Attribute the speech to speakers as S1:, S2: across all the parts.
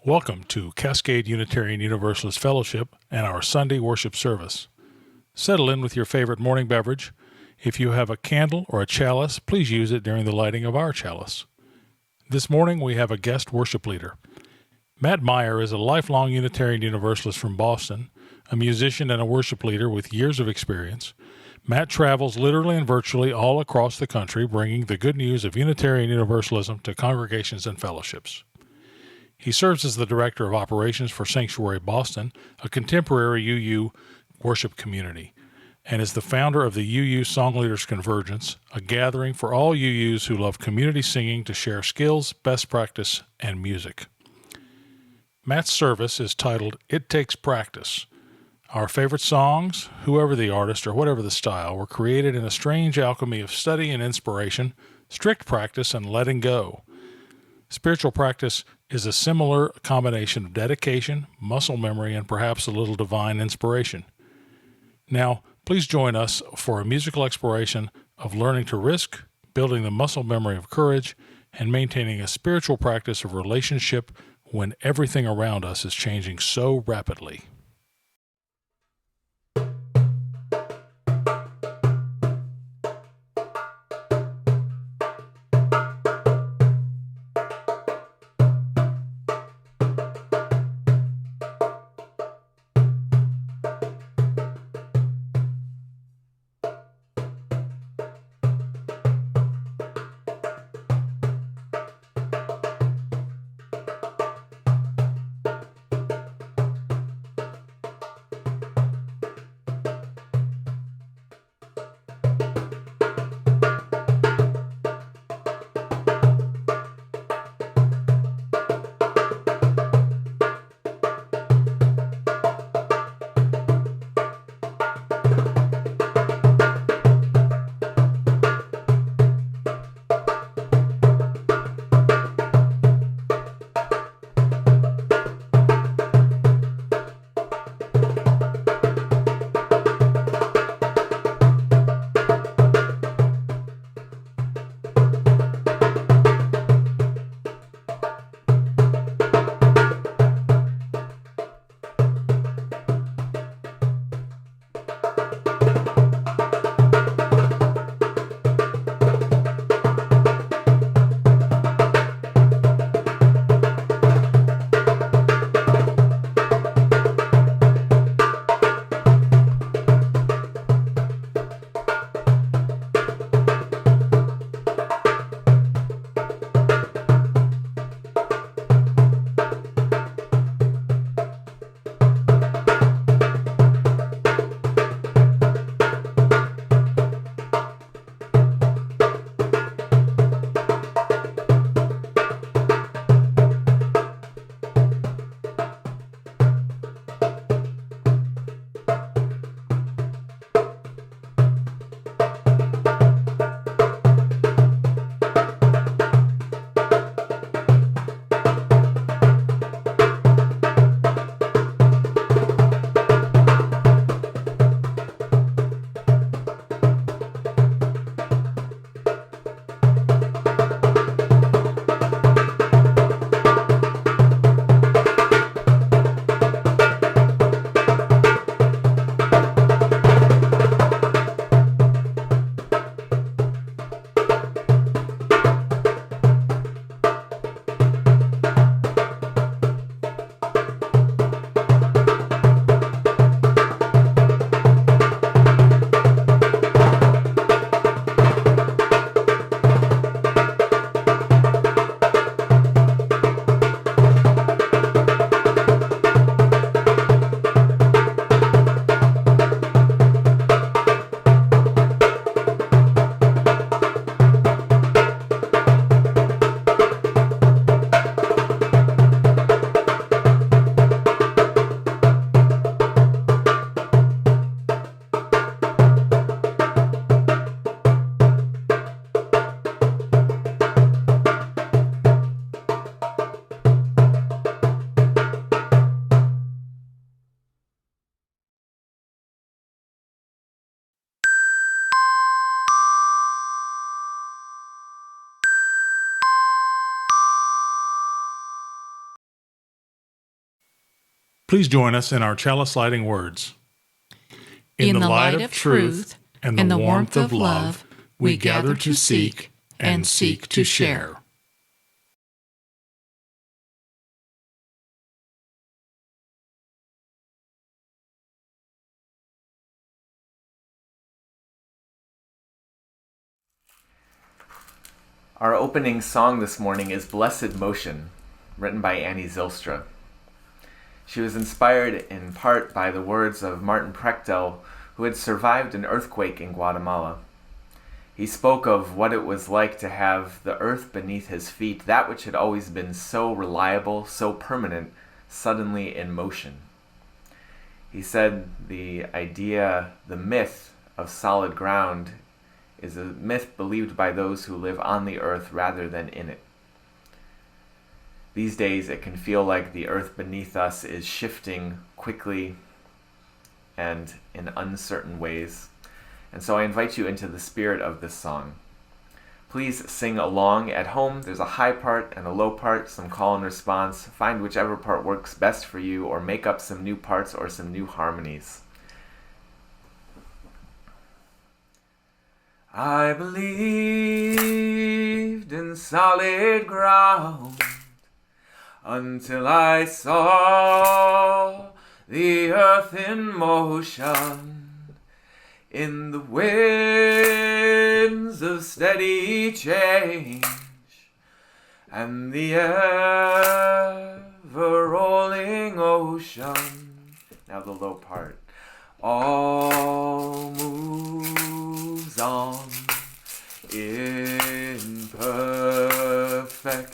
S1: Welcome to Cascade Unitarian Universalist Fellowship and our Sunday worship service. Settle in with your favorite morning beverage. If you have a candle or a chalice, please use it during the lighting of our chalice. This morning we have a guest worship leader. Matt Meyer is a lifelong Unitarian Universalist from Boston, a musician and a worship leader with years of experience. Matt travels literally and virtually all across the country, bringing the good news of Unitarian Universalism to congregations and fellowships. He serves as the Director of Operations for Sanctuary Boston, a contemporary UU worship community, and is the founder of the UU Song Leaders Convergence, a gathering for all UUs who love community singing to share skills, best practice, and music. Matt's service is titled It Takes Practice. Our favorite songs, whoever the artist or whatever the style, were created in a strange alchemy of study and inspiration, strict practice, and letting go. Spiritual practice is a similar combination of dedication, muscle memory, and perhaps a little divine inspiration. Now, please join us for a musical exploration of learning to risk, building the muscle memory of courage, and maintaining a spiritual practice of relationship when everything around us is changing so rapidly. Please join us in our chalice lighting words.
S2: In the light of truth and the warmth of love, we gather to seek and seek to share.
S3: Our opening song this morning is Blessed Motion, written by Annie Zylstra. She was inspired in part by the words of Martin Prechtel, who had survived an earthquake in Guatemala. He spoke of what it was like to have the earth beneath his feet, that which had always been so reliable, so permanent, suddenly in motion. He said the idea, the myth of solid ground is a myth believed by those who live on the earth rather than in it. These days it can feel like the earth beneath us is shifting quickly and in uncertain ways. And so I invite you into the spirit of this song. Please sing along at home. There's a high part and a low part, some call and response. Find whichever part works best for you, or make up some new parts or some new harmonies. I believed in solid ground until I saw the earth in motion, in the winds of steady change, and the ever-rolling ocean. Now the low part. All moves on in perfect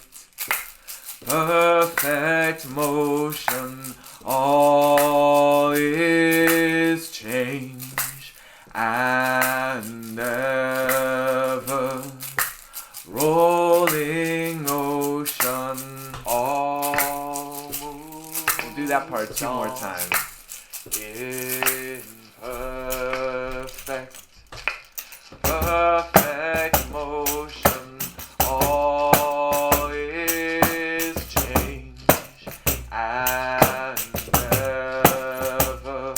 S3: motion. All is change and ever rolling ocean. All moves. We'll do that part two more times. In perfect motion, all is change and ever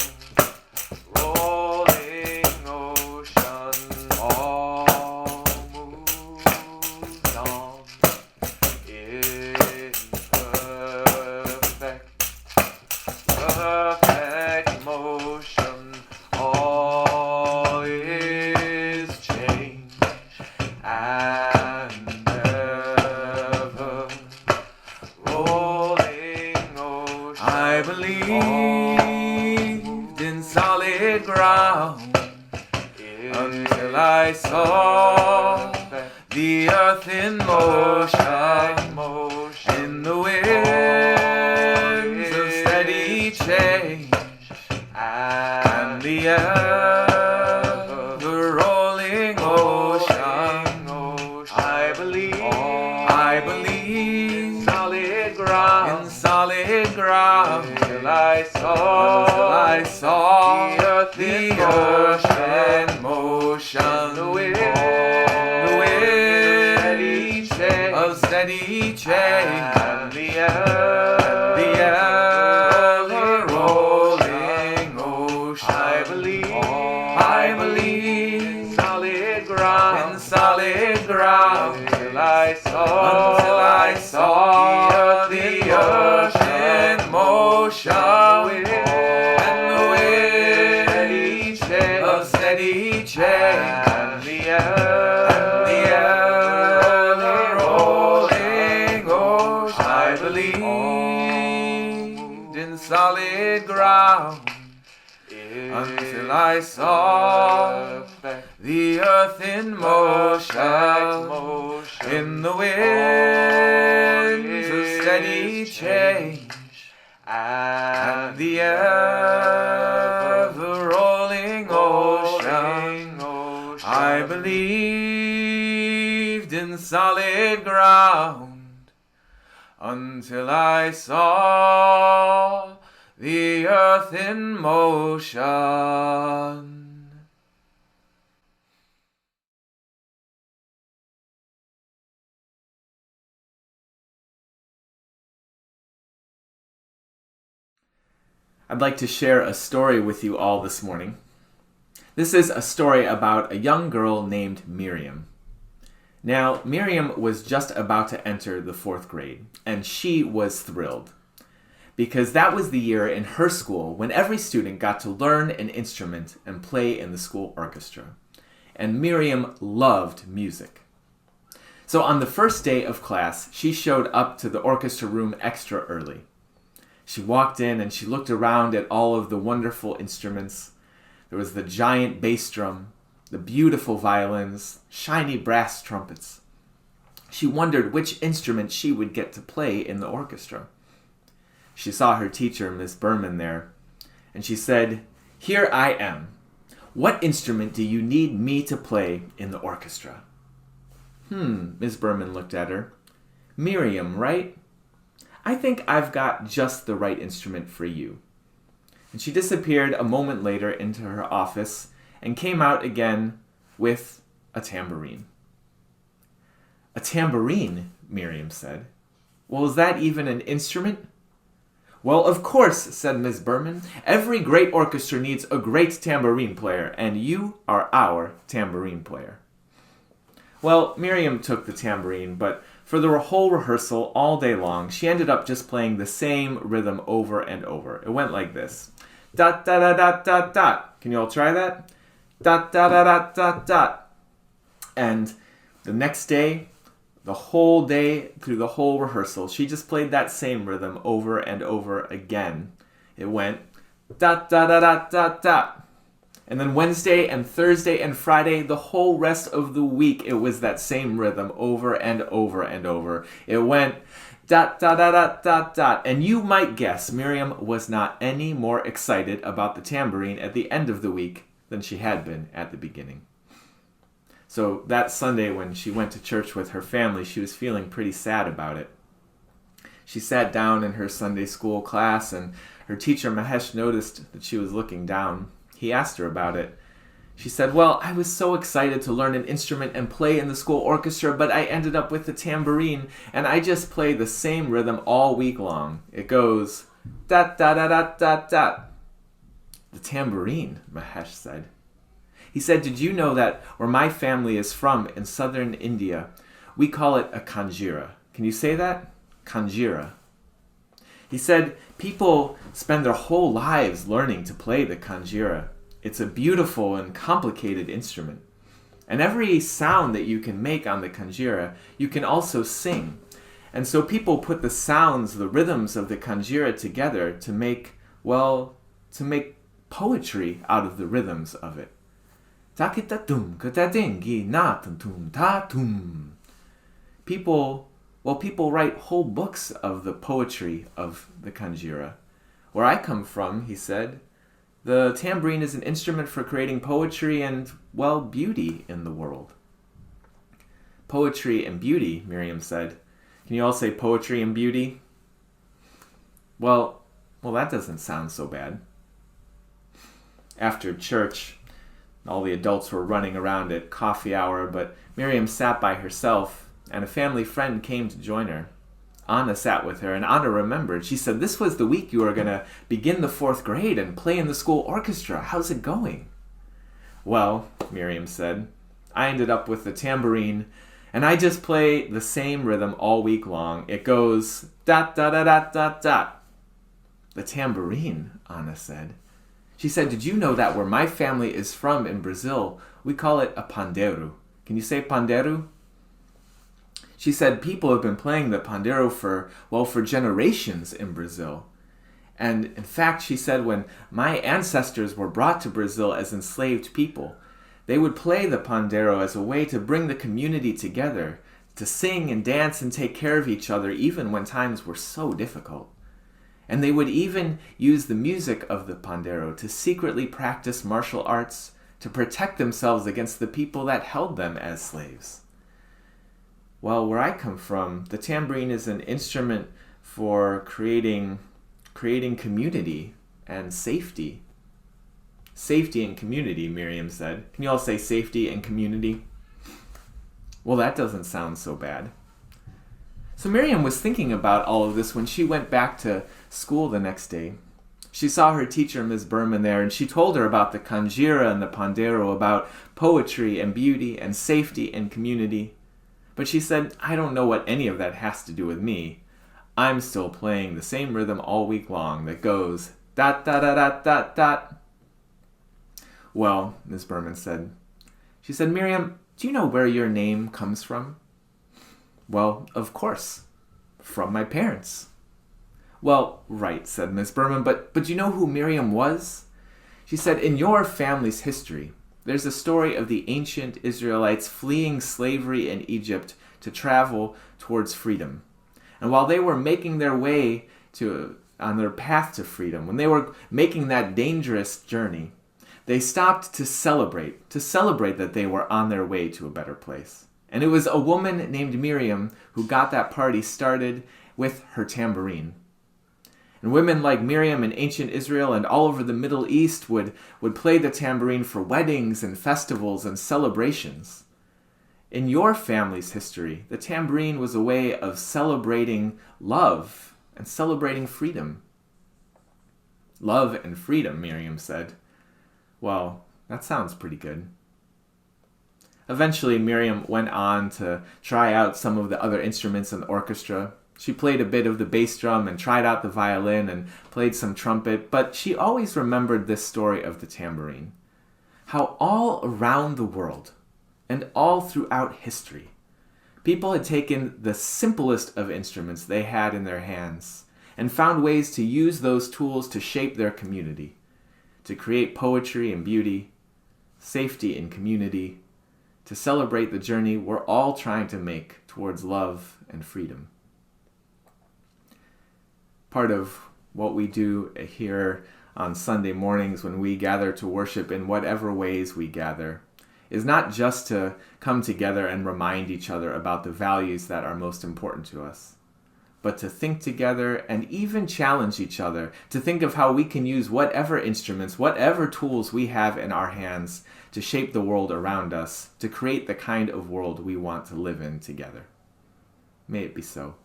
S3: rolling ocean. All moves on in perfect motion. All is change and ever rolling ocean. I believed in solid ground until I saw the earth in motion, in the winds of steady change, and the ever-rolling ocean. I believe in solid ground until I saw the earth in motion, the wind of steady change, and the ever-rolling ocean. I believe in solid ground until I saw the earth in motion, and the wind of steady change, and the ever-rolling ocean. I believed in solid ground until I saw the earth in motion, in the winds of steady change, and the ever-rolling ocean. I believed in solid ground until I saw the earth in motion. I'd like to share a story with you all this morning. This is a story about a young girl named Miriam. Now, Miriam was just about to enter the 4th grade, and she was thrilled, because that was the year in her school when every student got to learn an instrument and play in the school orchestra. And Miriam loved music. So on the first day of class, she showed up to the orchestra room extra early. She walked in and she looked around at all of the wonderful instruments. There was the giant bass drum, the beautiful violins, shiny brass trumpets. She wondered which instrument she would get to play in the orchestra. She saw her teacher, Miss Berman, there, and she said, "Here I am. What instrument do you need me to play in the orchestra?" Miss Berman looked at her. "Miriam, right? I think I've got just the right instrument for you." And she disappeared a moment later into her office and came out again with a tambourine. "A tambourine," Miriam said. "Well, is that even an instrument?" "Well, of course," said Miss Berman. "Every great orchestra needs a great tambourine player, and you are our tambourine player." Well, Miriam took the tambourine, but for the whole rehearsal all day long, she ended up just playing the same rhythm over and over. It went like this. Dot, dot, dot, dot, dot, dot. Can you all try that? Dot, dot, dot, dot, dot, dot. And the next day, the whole day, through the whole rehearsal, she just played that same rhythm over and over again. It went dot, dot, dot, dot, dot, dot. And then Wednesday and Thursday and Friday, the whole rest of the week, it was that same rhythm over and over and over. It went dot, dot, dot, dot, dot, dot. And you might guess Miriam was not any more excited about the tambourine at the end of the week than she had been at the beginning. So that Sunday when she went to church with her family, she was feeling pretty sad about it. She sat down in her Sunday school class, and her teacher Mahesh noticed that she was looking down. He asked her about it. She said, "Well, I was so excited to learn an instrument and play in the school orchestra, but I ended up with the tambourine, and I just play the same rhythm all week long. It goes dot, dot, dot, dot, dot, dot." "The tambourine," Mahesh said. He said, "Did you know that where my family is from in southern India, we call it a kanjira?" Can you say that? Kanjira. He said, people spend their whole lives learning to play the kanjira. It's a beautiful and complicated instrument. And every sound that you can make on the kanjira, you can also sing. And so people put the sounds, the rhythms of the kanjira together to make poetry out of the rhythms of it. Takitatum katadengi natantum tatum. People write whole books of the poetry of the kanjira. Where I come from, he said, the tambourine is an instrument for creating poetry and, beauty in the world. Poetry and beauty, Miriam said. Can you all say poetry and beauty? Well, that doesn't sound so bad. After church, all the adults were running around at coffee hour, but Miriam sat by herself, and a family friend came to join her. Anna sat with her, and Anna remembered. She said, "This was the week you were going to begin the 4th grade and play in the school orchestra. How's it going?" "Well," Miriam said, "I ended up with the tambourine, and I just play the same rhythm all week long. It goes dot, dot, dot, dot, dot, dot." "The tambourine," Anna said. She said, "Did you know that where my family is from in Brazil, we call it a pandeiro? Can you say pandeiro?" She said people have been playing the pandeiro for generations in Brazil. And in fact, she said when my ancestors were brought to Brazil as enslaved people, they would play the pandeiro as a way to bring the community together, to sing and dance and take care of each other even when times were so difficult. And they would even use the music of the pandeiro to secretly practice martial arts to protect themselves against the people that held them as slaves. Well, where I come from, the tambourine is an instrument for creating community and safety. Safety and community, Miriam said. Can you all say safety and community? Well, that doesn't sound so bad. So Miriam was thinking about all of this when she went back to school the next day. She saw her teacher, Ms. Berman, there, and she told her about the Kanjira and the Pandero, about poetry and beauty and safety and community. But she said, I don't know what any of that has to do with me. I'm still playing the same rhythm all week long that goes, dot, dot, dot, dot, dot, dot. Well, Ms. Berman said. She said, Miriam, do you know where your name comes from? Well, of course. From my parents. Well, right, said Miss Berman, but do you know who Miriam was? She said, in your family's history, there's a story of the ancient Israelites fleeing slavery in Egypt to travel towards freedom. And while they were making their way on their path to freedom, when they were making that dangerous journey, they stopped to celebrate that they were on their way to a better place. And it was a woman named Miriam who got that party started with her tambourine. And women like Miriam in ancient Israel and all over the Middle East would play the tambourine for weddings and festivals and celebrations. In your family's history, the tambourine was a way of celebrating love and celebrating freedom. Love and freedom, Miriam said. Well, that sounds pretty good. Eventually, Miriam went on to try out some of the other instruments in the orchestra. She played a bit of the bass drum and tried out the violin and played some trumpet, but she always remembered this story of the tambourine. How all around the world and all throughout history, people had taken the simplest of instruments they had in their hands and found ways to use those tools to shape their community, to create poetry and beauty, safety and community, to celebrate the journey we're all trying to make towards love and freedom. Part of what we do here on Sunday mornings when we gather to worship in whatever ways we gather is not just to come together and remind each other about the values that are most important to us, but to think together and even challenge each other to think of how we can use whatever instruments, whatever tools we have in our hands to shape the world around us, to create the kind of world we want to live in together. May it be so.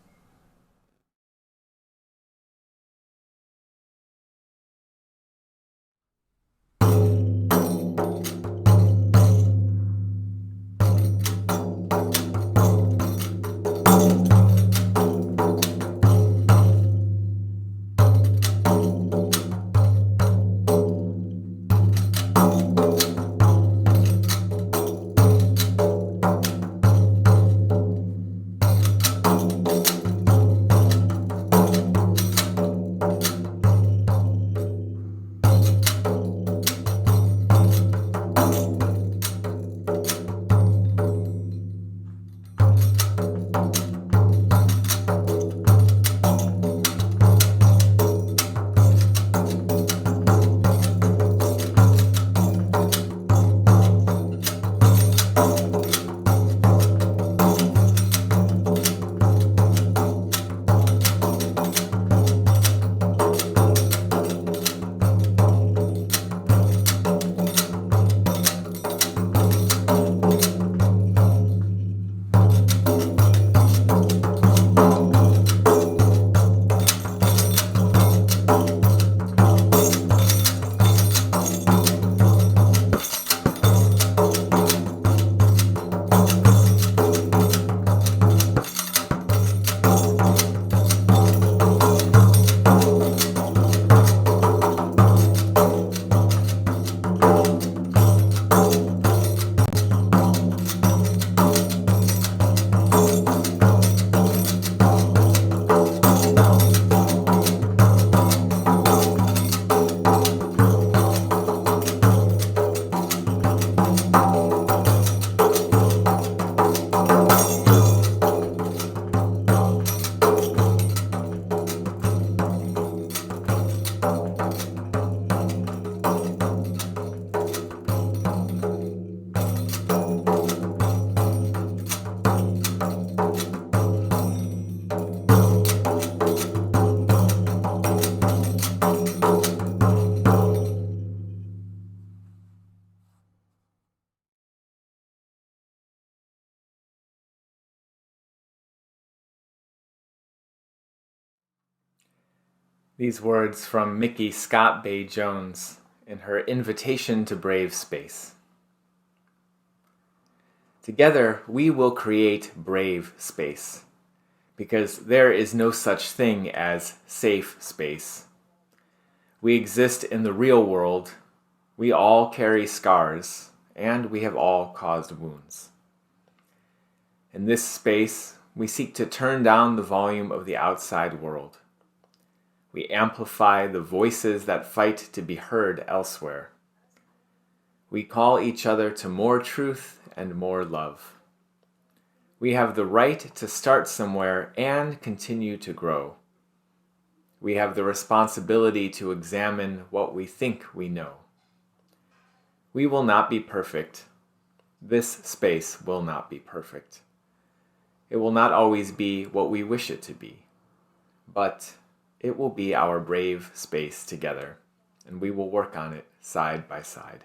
S3: These words from Mickey Scott Bay Jones in her Invitation to Brave Space. Together, we will create brave space, because there is no such thing as safe space. We exist in the real world, we all carry scars, and we have all caused wounds. In this space, we seek to turn down the volume of the outside world. We amplify the voices that fight to be heard elsewhere. We call each other to more truth and more love. We have the right to start somewhere and continue to grow. We have the responsibility to examine what we think we know. We will not be perfect. This space will not be perfect. It will not always be what we wish it to be, but it will be our brave space together, and we will work on it side by side.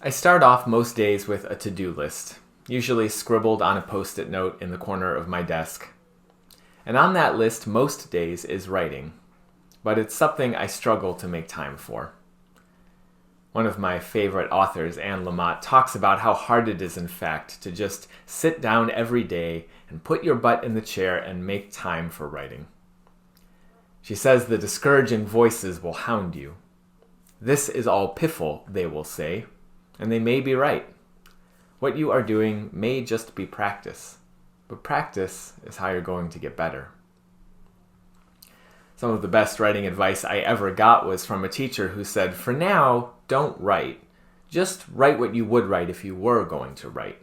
S3: I start off most days with a to-do list, usually scribbled on a post-it note in the corner of my desk. And on that list most days is writing, but it's something I struggle to make time for. One of my favorite authors, Anne Lamott, talks about how hard it is, in fact, to just sit down every day and put your butt in the chair and make time for writing. She says the discouraging voices will hound you. This is all piffle, they will say, and they may be right. What you are doing may just be practice, but practice is how you're going to get better. Some of the best writing advice I ever got was from a teacher who said, for now, don't write. Just write what you would write if you were going to write.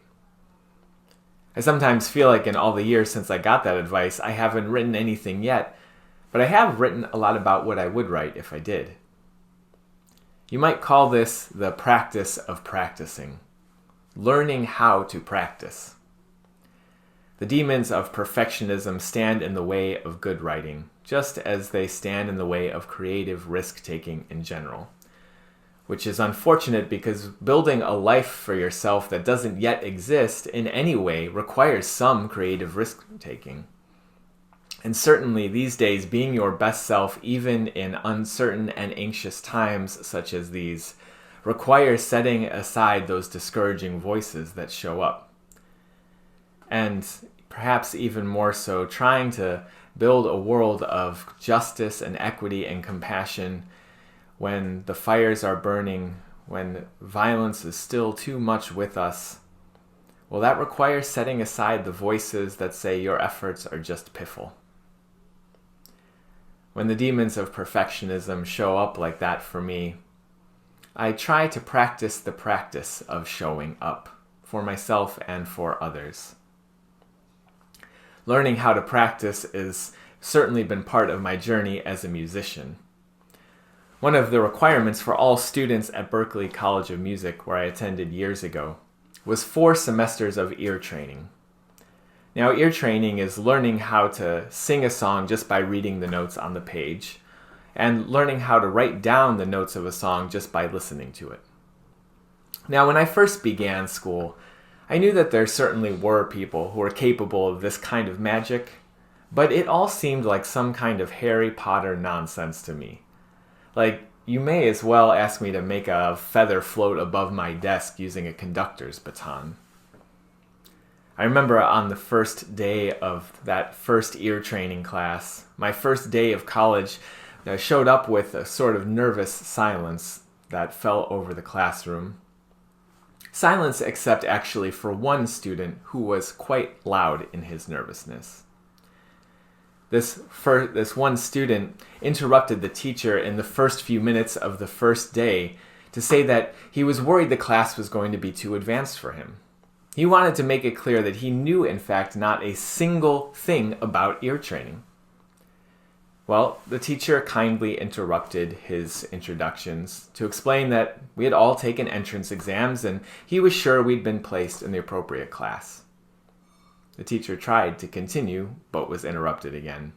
S3: I sometimes feel like in all the years since I got that advice, I haven't written anything yet, but I have written a lot about what I would write if I did. You might call this the practice of practicing, learning how to practice. The demons of perfectionism stand in the way of good writing, just as they stand in the way of creative risk-taking in general. Which is unfortunate because building a life for yourself that doesn't yet exist in any way requires some creative risk-taking. And certainly these days, being your best self, even in uncertain and anxious times such as these, requires setting aside those discouraging voices that show up. And perhaps even more so, trying to build a world of justice and equity and compassion when the fires are burning, when violence is still too much with us. Well, that requires setting aside the voices that say your efforts are just piffle. When the demons of perfectionism show up like that for me, I try to practice the practice of showing up for myself and for others. Learning how to practice has certainly been part of my journey as a musician. One of the requirements for all students at Berklee College of Music, where I attended years ago, was 4 semesters of ear training. Now, ear training is learning how to sing a song just by reading the notes on the page, and learning how to write down the notes of a song just by listening to it. Now, when I first began school, I knew that there certainly were people who were capable of this kind of magic, but it all seemed like some kind of Harry Potter nonsense to me. Like, you may as well ask me to make a feather float above my desk using a conductor's baton. I remember on the first day of that first ear training class, my first day of college, I showed up with a sort of nervous silence that fell over the classroom. Silence except actually for one student who was quite loud in his nervousness. This one student interrupted the teacher in the first few minutes of the first day to say that he was worried the class was going to be too advanced for him. He wanted to make it clear that he knew, in fact, not a single thing about ear training. Well, the teacher kindly interrupted his introductions to explain that we had all taken entrance exams and he was sure we'd been placed in the appropriate class. The teacher tried to continue, but was interrupted again.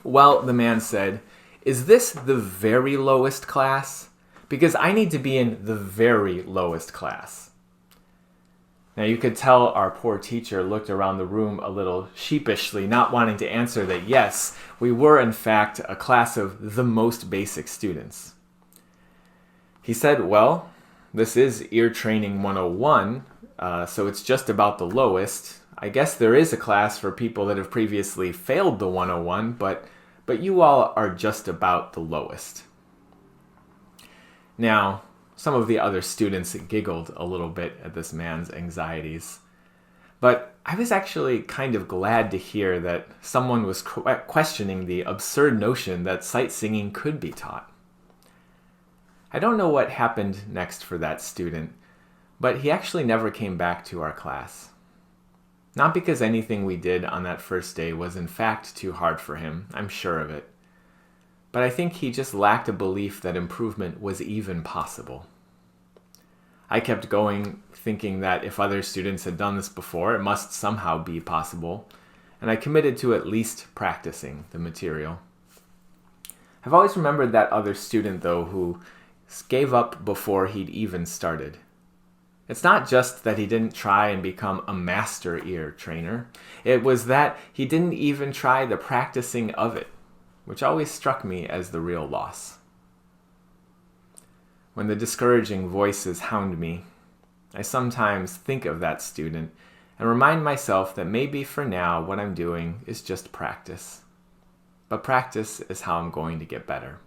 S3: Well, the man said, "Is this the very lowest class? Because I need to be in the very lowest class." Now you could tell our poor teacher looked around the room a little sheepishly, not wanting to answer that yes, we were in fact a class of the most basic students. He said, "Well, this is Ear Training 101, so it's just about the lowest. I guess there is a class for people that have previously failed the 101, but you all are just about the lowest." Now, some of the other students giggled a little bit at this man's anxieties, but I was actually kind of glad to hear that someone was questioning the absurd notion that sight singing could be taught. I don't know what happened next for that student, but he actually never came back to our class. Not because anything we did on that first day was in fact too hard for him, I'm sure of it. But I think he just lacked a belief that improvement was even possible. I kept going, thinking that if other students had done this before, it must somehow be possible, and I committed to at least practicing the material. I've always remembered that other student, though, who gave up before he'd even started. It's not just that he didn't try and become a master ear trainer. It was that he didn't even try the practicing of it, which always struck me as the real loss. When the discouraging voices hound me, I sometimes think of that student and remind myself that maybe for now what I'm doing is just practice. But practice is how I'm going to get better.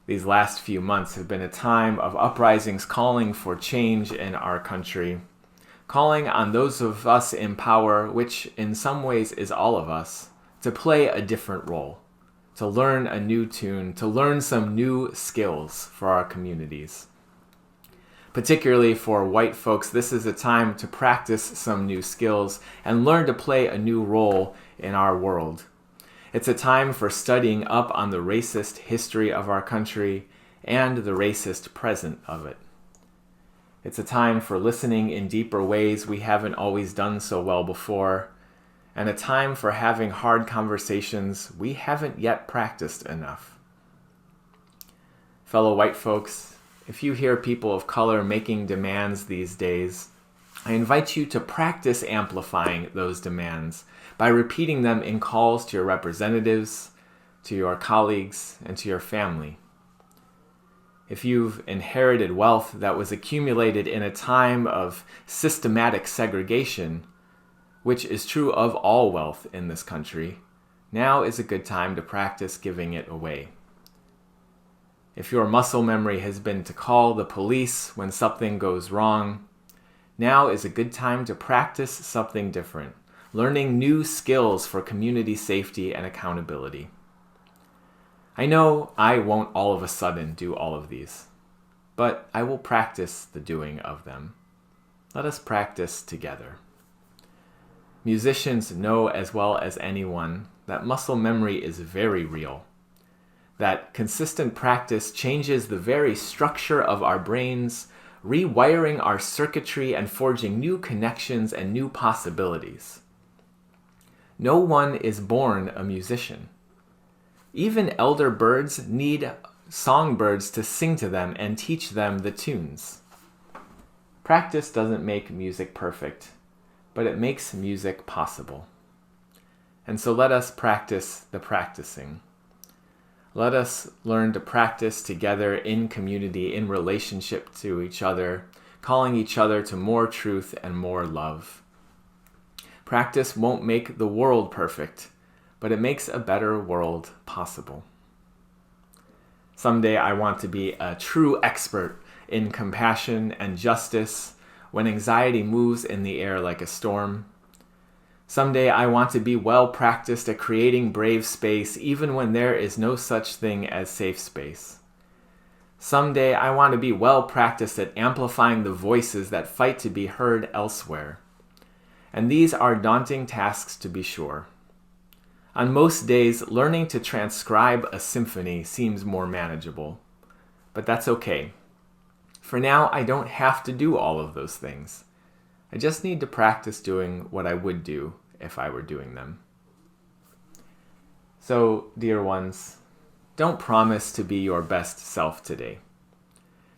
S3: These last few months have been a time of uprisings calling for change in our country, calling on those of us in power, which in some ways is all of us, to play a different role, to learn a new tune, to learn some new skills for our communities. Particularly for white folks, this is a time to practice some new skills and learn to play a new role in our world. It's a time for studying up on the racist history of our country and the racist present of it. It's a time for listening in deeper ways we haven't always done so well before, and a time for having hard conversations we haven't yet practiced enough. Fellow white folks, if you hear people of color making demands these days, I invite you to practice amplifying those demands by repeating them in calls to your representatives, to your colleagues, and to your family. If you've inherited wealth that was accumulated in a time of systematic segregation, which is true of all wealth in this country, now is a good time to practice giving it away. If your muscle memory has been to call the police when something goes wrong, now is a good time to practice something different, learning new skills for community safety and accountability. I know I won't all of a sudden do all of these, but I will practice the doing of them. Let us practice together. Musicians know as well as anyone that muscle memory is very real, that consistent practice changes the very structure of our brains, rewiring our circuitry and forging new connections and new possibilities. No one is born a musician. Even elder birds need songbirds to sing to them and teach them the tunes. Practice doesn't make music perfect, but it makes music possible. And so let us practice the practicing. Let us learn to practice together in community, in relationship to each other, calling each other to more truth and more love. Practice won't make the world perfect, but it makes a better world possible. Someday I want to be a true expert in compassion and justice when anxiety moves in the air like a storm. Someday I want to be well practiced at creating brave space even when there is no such thing as safe space. Someday I want to be well practiced at amplifying the voices that fight to be heard elsewhere. And these are daunting tasks to be sure. On most days, learning to transcribe a symphony seems more manageable. But that's okay. For now, I don't have to do all of those things. I just need to practice doing what I would do if I were doing them. So, dear ones, don't promise to be your best self today.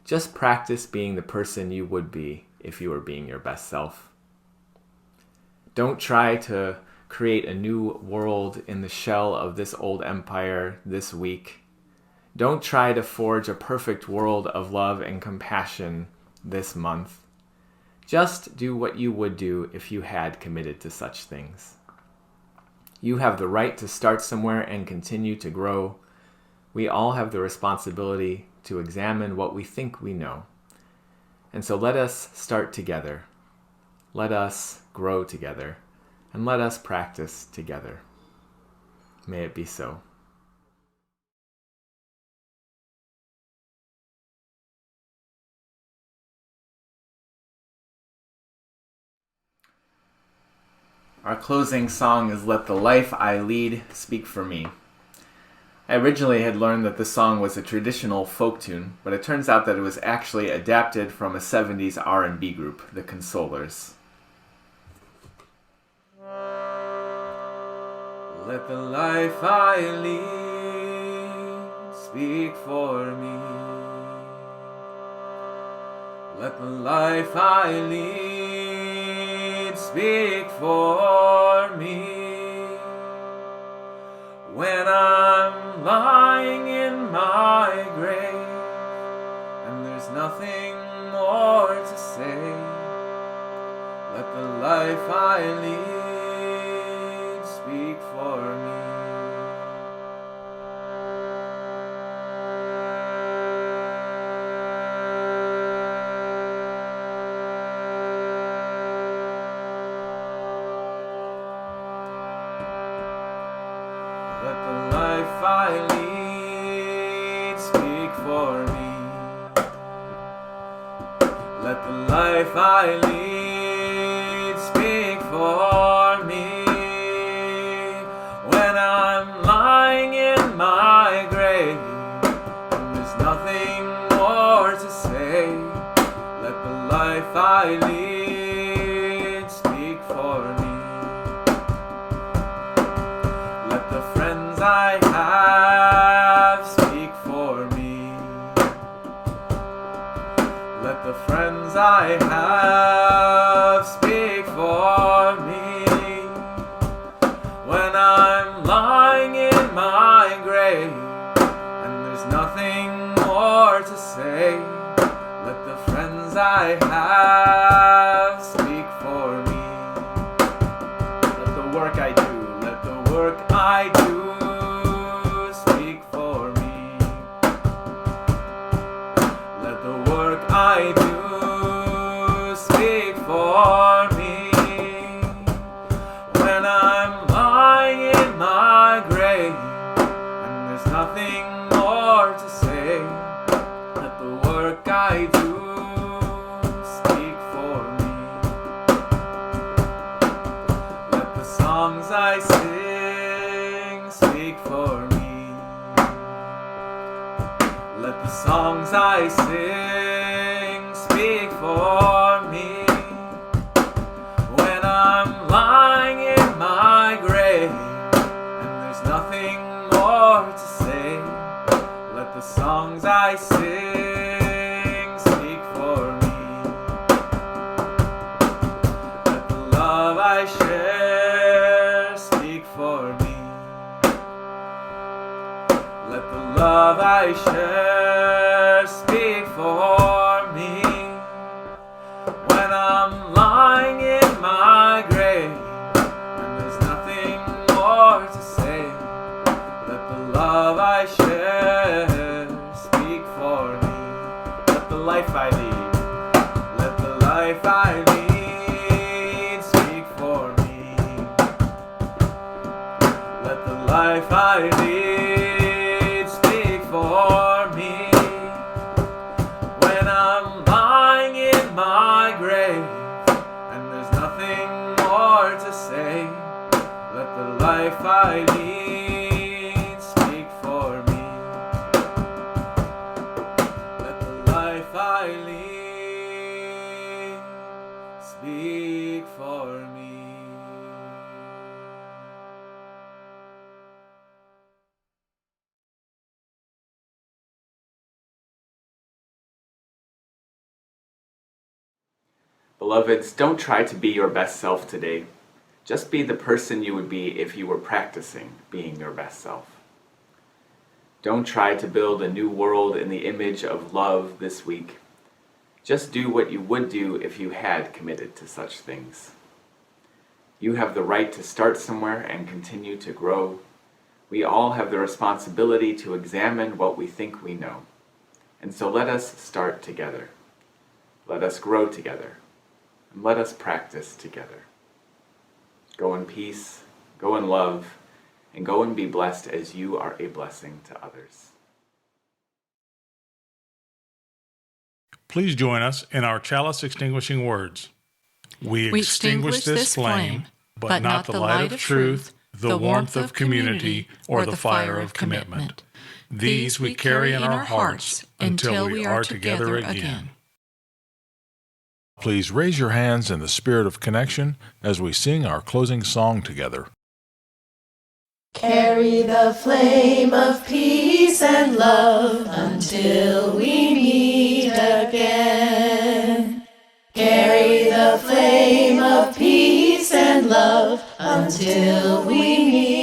S3: Just practice being the person you would be if you were being your best self. Don't try to create a new world in the shell of this old empire this week. Don't try to forge a perfect world of love and compassion this month. Just do what you would do if you had committed to such things. You have the right to start somewhere and continue to grow. We all have the responsibility to examine what we think we know. And so let us start together. Let us grow together. And let us practice together. May it be so. Our closing song is Let the Life I Lead Speak for Me. I originally had learned that the song was a traditional folk tune, but it turns out that it was actually adapted from a 70s R&B group, the Consolers. Let the life I lead speak for me. Let the life I lead speak for me. When I'm lying in my grave and there's nothing more to say, let the life I lead speak for me. Let the life I lead speak for me. Let the life I lead speak for me. When I'm lying in my grave and there's nothing more to say, let the life I lead speak for me. Let the friends I have speak for me. Let the friends I have speak for me. When I'm lying in my grave and there's nothing more to say, let the friends I have speak for me. Let the work I do, let the work I do speak for me. Let the work I do speak for me. When I'm lying in my grave and there's nothing more to say, let the work I do speak for me. Let the songs I sing speak for me. Let the songs I sing speak for me. When I'm lying in my grave and there's nothing more to say, let the songs I sing speak for me. Let the love I share speak for me. Let the love I share speak for me. When I'm lying in my grave and there's nothing more to say, let the love I share speak for me. Let the life I lead, let the life I lead speak for me. Let the life I lead speak for me. When I'm lying in my grave and there's nothing more to say, let the life I lead speak for me. Let the life I lead speak for me. Beloveds, don't try to be your best self today. Just be the person you would be if you were practicing being your best self. Don't try to build a new world in the image of love this week. Just do what you would do if you had committed to such things. You have the right to start somewhere and continue to grow. We all have the responsibility to examine what we think we know. And so let us start together. Let us grow together. And let us practice together. Go in peace, go in love, and go and be blessed as you are a blessing to others.
S1: Please join us in our chalice extinguishing words. We extinguish this flame, but not the light of truth, the warmth of community, or the fire of commitment. These we carry in our hearts until we are together again. Please raise your hands in the spirit of connection as we sing our closing song together.
S2: Carry the flame of peace and love until we meet again. Carry the flame of peace and love until we meet